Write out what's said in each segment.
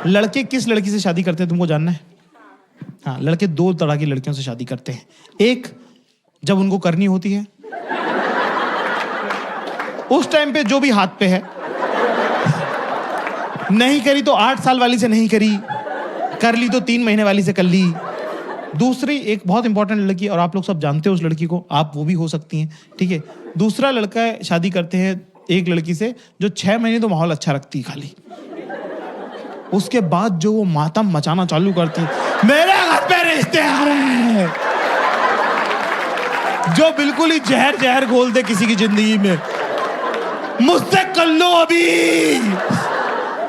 लड़के किस लड़की से शादी करते हैं तुमको जानना है? हाँ, लड़के दो तरह की लड़कियों से शादी करते हैं। एक, जब उनको करनी होती है, उस टाइम पे जो भी हाथ पे है, नहीं करी तो 8 साल वाली से नहीं करी, कर ली तो 3 महीने वाली से कर ली। दूसरी, एक बहुत इंपॉर्टेंट लड़की, और आप लोग सब जानते हो उस लड़की को, आप वो भी हो सकती हैं, ठीक है। दूसरा लड़का शादी करते हैं एक लड़की से जो 6 महीने तो माहौल अच्छा रखती है खाली, उसके बाद जो वो मातम मचाना चालू करती है, मेरे घर पे रिश्ते आ रहे हैं, जो बिल्कुल ही जहर जहर घोल दे किसी की जिंदगी में, मुझसे कर लो अभी।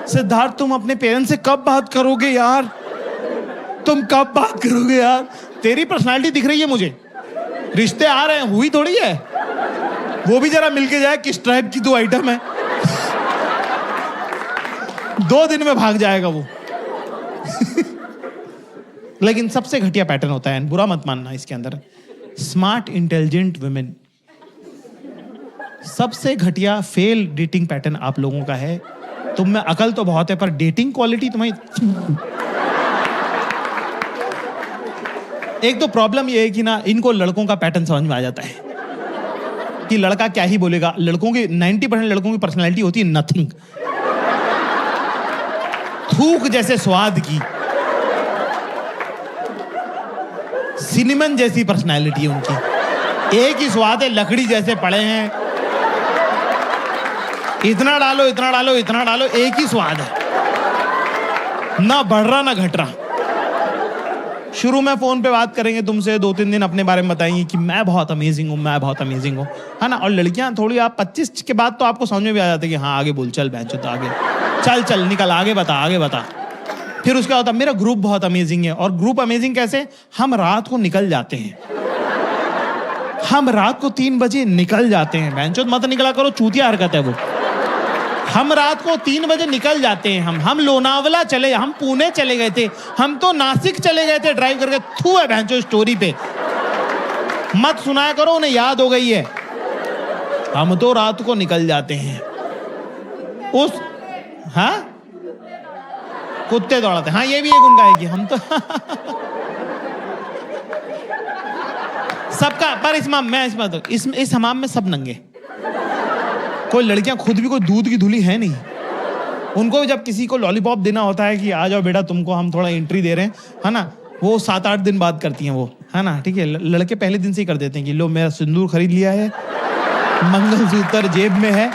सिद्धार्थ, तुम अपने पेरेंट्स से कब बात करोगे यार? तुम कब बात करोगे यार? तेरी पर्सनालिटी दिख रही है मुझे, रिश्ते आ रहे हैं, हुई थोड़ी है। वो भी जरा मिलके जाए किस टाइप की 2 आइटम है। 2 दिन में भाग जाएगा वो। लेकिन सबसे घटिया पैटर्न होता है, बुरा मत मानना इसके अंदर, स्मार्ट इंटेलिजेंट वुमेन। सबसे घटिया फेल डेटिंग पैटर्न आप लोगों का है। तुम में अकल तो बहुत है पर डेटिंग क्वालिटी तुम्हारी। एक तो प्रॉब्लम ये है कि ना, इनको लड़कों का पैटर्न समझ में आ जाता है कि लड़का क्या ही बोलेगा। लड़कों की 90% लड़कों की पर्सनैलिटी होती है नथिंग, थूक जैसे स्वाद की, सिनेमन जैसी पर्सनैलिटी है उनकी। एक ही स्वाद है, लकड़ी जैसे पड़े हैं, इतना डालो इतना डालो इतना डालो, एक ही स्वाद है, ना बढ़ रहा ना घट रहा। शुरू में फोन पे बात करेंगे तुमसे, 2-3 दिन अपने बारे में बताएंगे कि मैं बहुत अमेजिंग हूँ, मैं बहुत अमेजिंग हूँ, है ना। और लड़कियां थोड़ी, आप 25 के बाद तो आपको समझ में भी आ जाते हैं कि हाँ आगे बोल, चल बहन चल आगे, चल चल निकल, आगे बता आगे बता। फिर उसका होता मेरा ग्रुप बहुत अमेजिंग है। और ग्रुप अमेजिंग कैसे? हम रात को निकल जाते हैं, हम रात को 3 बजे निकल जाते हैं। बहन चोद मत निकला करो, चूतिया हरकत है वो। हम रात को 3 बजे निकल जाते हैं। हम लोनावला चले, हम पुणे चले गए थे, हम तो नासिक चले गए थे ड्राइव करके। थू है भैंचो स्टोरी पे, मत सुनाया करो, उन्हें याद हो गई है। हम तो रात को निकल जाते हैं उस, हाँ कुत्ते दौड़ाते, हाँ ये भी एक उनका है कि हम तो सबका। पर इस हमाम में सब नंगे। कोई लड़कियां खुद भी कोई दूध की धुली है नहीं। उनको जब किसी को लॉलीपॉप देना होता है कि आ जाओ बेटा तुमको हम थोड़ा एंट्री दे रहे हैं, है ना, वो 7-8 दिन बाद करती हैं वो, है ना, ठीक है। लड़के पहले दिन से ही कर देते हैं कि लो मेरा सिंदूर खरीद लिया है, मंगलसूत्र जेब में है,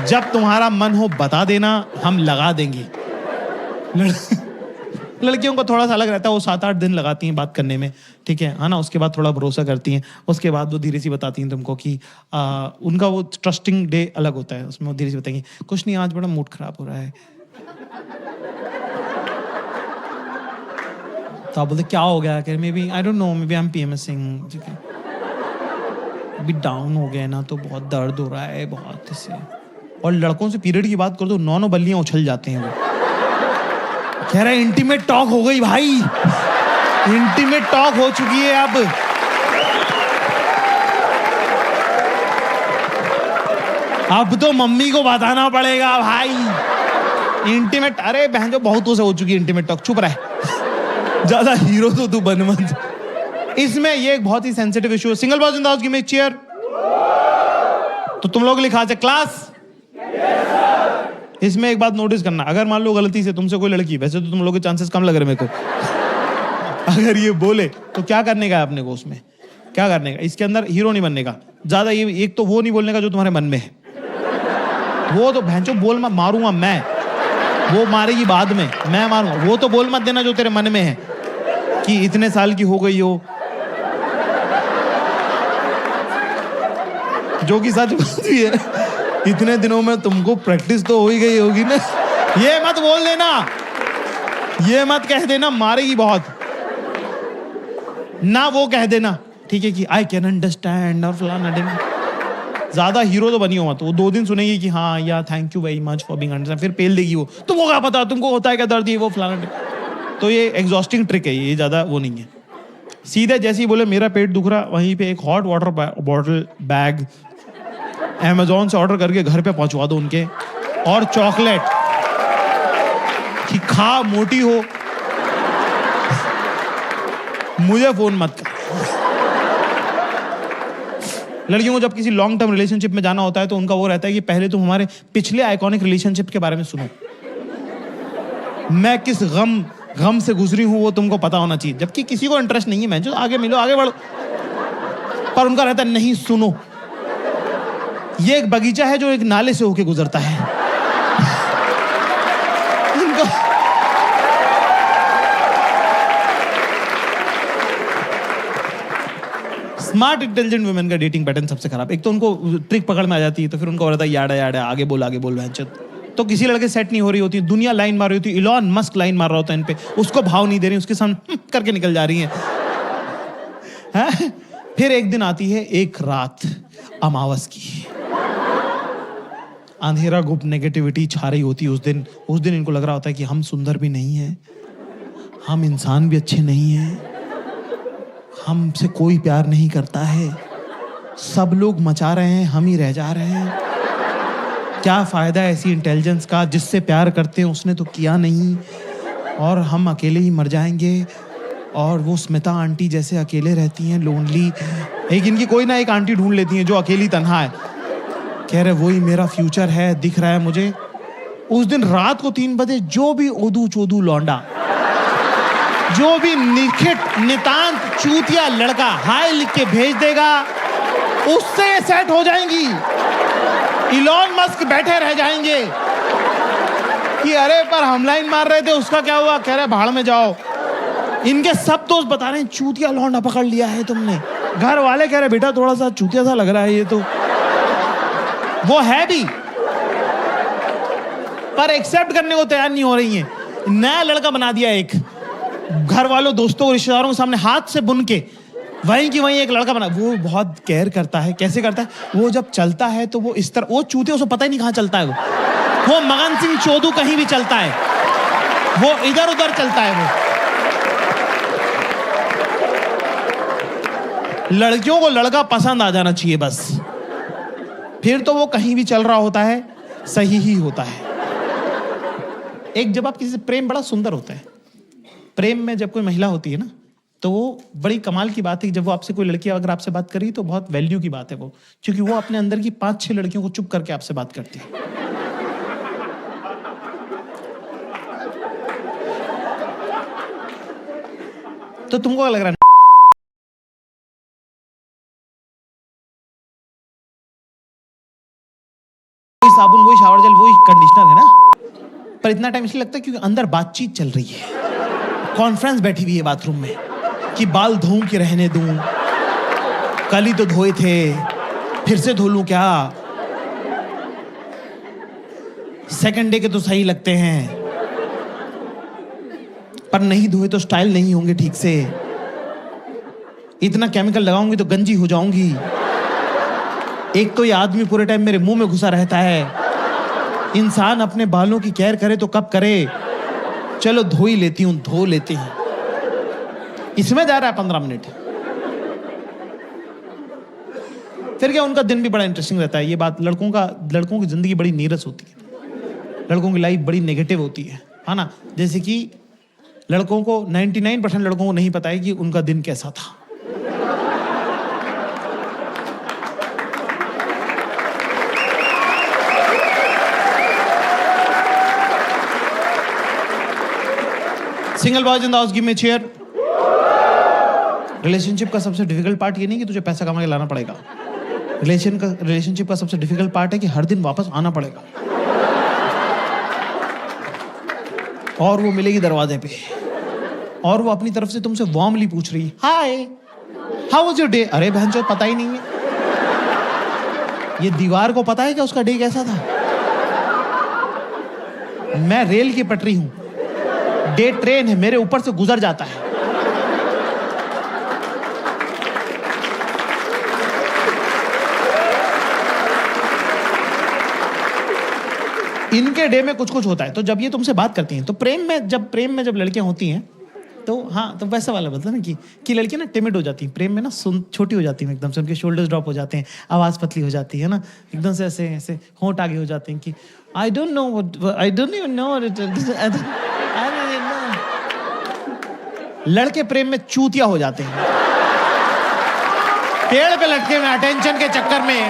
जब तुम्हारा मन हो बता देना, हम लगा देंगे। लड़कियों को थोड़ा सा अलग रहता है, वो 7-8 दिन लगाती हैं बात करने में, ठीक है ना। उसके बाद थोड़ा भरोसा करती हैं, उसके बाद वो धीरे से बताती हैं तुमको कि उनका वो ट्रस्टिंग डे अलग होता है, उसमें वो धीरे से बताएंगी कुछ नहीं आज बड़ा मूड खराब हो रहा है। तो आप बोलते क्या हो गया? कह maybe I don't know, maybe I am PMSing, ठीक है, अभी डाउन हो गया ना तो बहुत दर्द हो रहा है बहुत से। और लड़कों से पीरियड की बात कर दो, 9 बल्लियां उछल जाते हैं वो। कह रहा है इंटीमेट टॉक हो गई भाई, इंटीमेट टॉक हो चुकी है अब तो मम्मी को बताना पड़ेगा भाई इंटीमेट। अरे बहन जो बहुतों से हो चुकी है इंटीमेट टॉक, चुप रहे, ज्यादा हीरो तो तू बन मत। इसमें ये एक बहुत ही सेंसिटिव इशू है। Single boys in the house, give me chair. तो तुम लोग लिखा है क्लास। इसमें एक बात नोटिस करना, अगर मान लो गलती से तुमसे कोई लड़की, वैसे तो तुम लोगों के चांसेस कम लग रहे मेरे को, अगर ये बोले तो क्या करने का है अपने को? उसमें क्या करने का? इसके अंदर हीरो नहीं बनने का ज्यादा। ये एक तो वो नहीं बोलने का जो तुम्हारे मन में है, वो तो भैंचो बोल मत, मारूंगा मैं, वो मारेगी बाद में, मैं मारूंगा। वो तो बोल मत देना जो तेरे मन में है कि इतने साल की हो गई हो, जो कि सच बात भी है। इतने दिनों में तुमको प्रैक्टिस तो हो ही गई होगी ना। ये मत बोल देना, ये मत कह देना, मारेगी बहुत ना। वो कह देना ठीक है कि आई कैन अंडरस्टैंड और फलाना दिन। ज्यादा हीरो तो बनी हो मत। वो 2 दिन सुनेगी कि हाँ या thank you very much for being understand, फिर पेल देगी वो। तुमको क्या पता, तुमको होता है क्या दर्द, ये वो फलाना। तो ये एग्जॉस्टिंग ट्रिक है, ये ज्यादा वो नहीं है। सीधे जैसे ही बोले मेरा पेट दुख रहा, वहीं पे एक hot water bottle bag Amazon से ऑर्डर करके घर पे पहुंचवा दो उनके, और चॉकलेट खा मोटी हो, मुझे फोन मत कर। लड़कियों को जब किसी लॉन्ग टर्म रिलेशनशिप में जाना होता है तो उनका वो रहता है कि पहले तुम हमारे पिछले आइकॉनिक रिलेशनशिप के बारे में सुनो, मैं किस गम से गुजरी हूं वो तुमको पता होना चाहिए। जबकि किसी को इंटरेस्ट नहीं है, मैं जो आगे मिलो आगे बढ़ो, पर उनका रहता है नहीं सुनो, ये एक बगीचा है जो एक नाले से होके गुजरता है। स्मार्ट इंटेलिजेंट वुमेन का डेटिंग पैटर्न सबसे खराब। एक तो उनको ट्रिक पकड़ में आ जाती है, तो फिर उनको रहता है याड़ा याड़ा आगे बोल भैंचोद। तो किसी लड़के सेट नहीं हो रही होती, दुनिया लाइन मार रही होती, इलॉन मस्क लाइन मार रहा होता है इन पे, उसको भाव नहीं दे रही, उसके सामने करके निकल जा रही है। फिर एक दिन आती है एक रात अमावस की, अंधेरा गुप्त नेगेटिविटी छा रही होती है। उस दिन इनको लग रहा होता है कि हम सुंदर भी नहीं है, हम इंसान भी अच्छे नहीं हैं, हमसे कोई प्यार नहीं करता है, सब लोग मचा रहे हैं, हम ही रह जा रहे हैं। क्या फायदा ऐसी इंटेलिजेंस का, जिससे प्यार करते हैं उसने तो किया नहीं, और हम अकेले ही मर जाएंगे। और वो स्मिता आंटी जैसे अकेले रहती हैं, लोनली। एक इनकी कोई ना एक आंटी ढूंढ लेती हैं जो अकेली तन्हा है, कह रहे वही मेरा फ्यूचर है, दिख रहा है मुझे। उस दिन रात को 3 बजे जो भी ओदू चोदू लौंडा, जो भी निखिट नितांत चूतिया लड़का हाय लिख के भेज देगा, उससे ये सेट हो जाएंगी। इलॉन मस्क बैठे रह जाएंगे कि अरे पर हम लाइन मार रहे थे, उसका क्या हुआ, कह रहे भाड़ में जाओ। इनके सब दोस्त बता रहे हैं चूतिया लौंडा पकड़ लिया है तुमने। घर वाले कह रहे बेटा थोड़ा सा चूतिया सा लग रहा है ये तो, वो है भी, पर एक्सेप्ट करने को तैयार नहीं हो रही है। नया लड़का बना दिया एक, घर वालों दोस्तों रिश्तेदारों के सामने हाथ से बुन के वहीं की वहीं एक लड़का बना। वो बहुत केयर करता है। कैसे करता है? वो जब चलता है तो वो इस तरह, वो चूते उसको पता ही नहीं कहाँ चलता है। वो मगन सिंह चोदू कहीं भी चलता है, वो इधर उधर चलता है। वो लड़कियों को लड़का पसंद आ जाना चाहिए बस, फिर तो वो कहीं भी चल रहा होता है, सही ही होता है। एक जब आप किसी से, प्रेम बड़ा सुंदर होता है। प्रेम में जब कोई महिला होती है ना, तो वो बड़ी कमाल की बात है। जब वो आपसे कोई लड़की अगर आपसे बात करी तो बहुत वैल्यू की बात है वो, क्योंकि वो अपने अंदर की 5-6 लड़कियों को चुप करके आपसे बात करती है। तो तुमको क्या लग रहा है? वही साबुन, वही शावर जेल, वही कंडीशनर है ना, पर इतना टाइम इसलिए लगता है क्योंकि अंदर बातचीत चल रही है। कॉन्फ्रेंस बैठी हुई है बाथरूम में कि बाल धोऊं कि रहने दूं, कल ही तो धोए थे, फिर से धो लूं क्या, सेकंड डे के तो सही लगते हैं, पर नहीं धोए तो स्टाइल नहीं होंगे ठीक से, इतना केमिकल लगाऊंगी तो गंजी हो जाऊंगी, एक तो ये आदमी पूरे टाइम मेरे मुंह में घुसा रहता है। इंसान अपने बालों की केयर करे तो कब करे, चलो धो ही लेती हूं, धो लेते हैं। इसमें जा रहा है 15 मिनट। फिर क्या, उनका दिन भी बड़ा इंटरेस्टिंग रहता है। ये बात, लड़कों की जिंदगी बड़ी नीरस होती है, लड़कों की लाइफ बड़ी नेगेटिव होती है ना। जैसे कि लड़कों को 99% लड़कों को नहीं पता है कि उनका दिन कैसा था। Single boys in the house, give me chair. Relationship का सबसे डिफिकल्ट पार्ट ये नहीं कि तुझे पैसा कमा के लाना पड़ेगा। रिलेशनशिप का सबसे डिफिकल्ट पार्ट है कि हर दिन वापस आना पड़ेगा, और वो मिलेगी दरवाजे पे, और वो अपनी तरफ से तुमसे वार्मली पूछ रही है, hi how was your day. अरे बहनचोद पता ही नहीं है, ये दीवार को पता है कि उसका डे कैसा था। मैं रेल की पटरी हूं, डे ट्रेन है, मेरे ऊपर से गुजर जाता है। इनके डे में कुछ कुछ होता है। तो जब ये तुमसे बात करती हैं, तो प्रेम में जब लड़कियां होती हैं, तो हाँ, तो वैसा वाला बोलता है ना कि लड़कियां ना टिमिड हो जाती हैं प्रेम में ना, छोटी हो जाती हैं एकदम से, उनके शोल्डर्स ड्रॉप हो जाते हैं, आवाज़ पतली हो जाती है ना, एकदम से ऐसे ऐसे होंठ आगे हो जाते हैं कि I don't know what, I don't even know what it is, I लड़के प्रेम में चूतिया हो जाते हैं, पेड़ पे लटके में अटेंशन के चक्कर में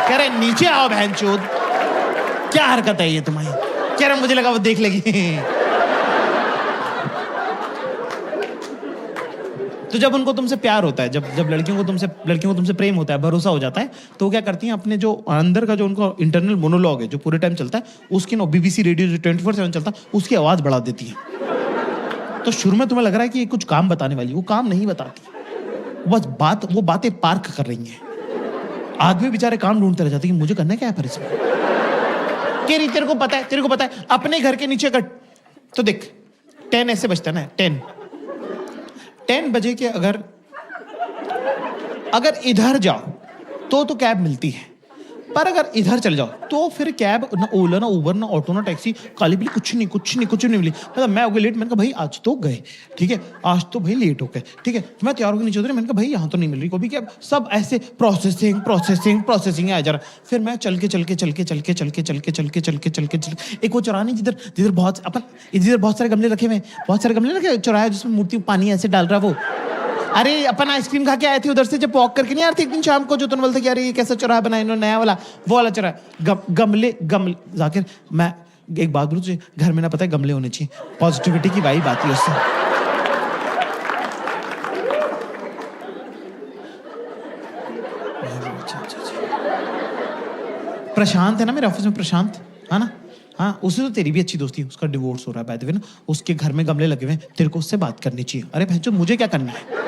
कह रहे नीचे आओ बहनचोद। क्या हरकत है ये तुम्हारी? कह रहे मुझे लगा वो देख लेगी। तो जब उनको तुमसे प्यार होता है, जब लड़कियों को तुमसे प्रेम होता है, भरोसा हो जाता है, तो क्या करती हैं, अपने जो अंदर का जो उनका इंटरनल मोनोलॉग है जो पूरे टाइम चलता है, उसकी ना बीबीसी रेडियो जो 24/7 चलता है उसकी आवाज बढ़ा देती है। तो शुरू में तुम्हें लग रहा है कि ये कुछ काम बताने वाली, वो काम नहीं बताती, बस वो बातें पार्क कर रही हैं। आदमी बेचारे काम ढूंढते रह जाते हैं कि मुझे करना क्या है पर इसमें। कह रही तेरे को पता है अपने घर के नीचे कट। तो देख 10 ऐसे बजता है ना, 10 बजे के अगर इधर जाओ तो कैब मिलती है, पर अगर इधर चल जाओ तो फिर कैब ना, ओला ना, उबर ना, ऑटो ना, टैक्सी, काली बिल्ली कुछ नहीं मिली। मतलब मैं हो गया लेट, मैंने कहा भाई आज तो गए, ठीक है, आज तो भाई लेट हो गए, ठीक है, मैं तैयार होकर नीचे उतरी, मैंने कहा भाई यहाँ तो नहीं मिल रही कोई कैब, सब ऐसे प्रोसेसिंग है जरा। फिर मैं चल के एक वो चौराहा नहीं जिधर बहुत सारे गमले रखे हुए हैं, चौराहा जिसमें मूर्ति पानी ऐसे डाल रहा वो। अरे अपन आइसक्रीम खा के आए थे उधर से, जब वॉक करके नहीं आते एक दिन शाम को, जो तुम बोलते कि अरे ये कैसा चौराहा बनाया इन्होंने नया वाला, वो वाला चौराहा। गमले जाकिर, मैं एक बात बोलूं तुझे, घर में ना पता है गमले होने चाहिए, पॉजिटिविटी की वाइब आती है उससे। प्रशांत है ना मेरे ऑफिस में, प्रशांत है ना, हाँ, उससे तो तेरी भी अच्छी दोस्ती है, उसका डिवोर्स हो रहा है बाय द वे ना, उसके घर में गमले लगे हुए हैं, तेरे को उससे बात करनी चाहिए। अरे भैंचो मुझे क्या करना है?